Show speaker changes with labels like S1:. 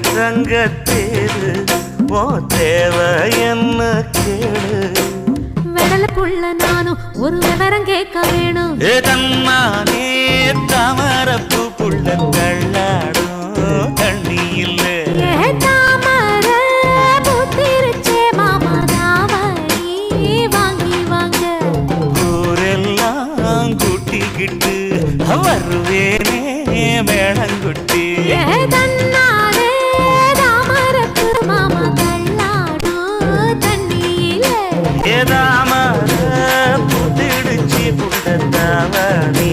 S1: தங்கத்தேரு ஓ தேவை என்ன கேளு
S2: வெடலுக்குள்ள நானும் ஒரு விவரம் கேட்க வேணும்
S1: தன்னானே தாமரப்பு புள்ள தள்ளாடும் தண்ணி இல்ல
S2: தாமர பூத்திருச்சே மாமா தாவணி வாங்கி வாங்க
S1: ஊரெல்லாம் கூட்டிக்கிட்டு வருவேனே வேளங்குட்டி
S2: தன்னாலே தாமரப்பு மாமா தள்ளாடும் தண்ணியில
S1: ஏதாமர புத்திடுச்சி புள்ள தாவணி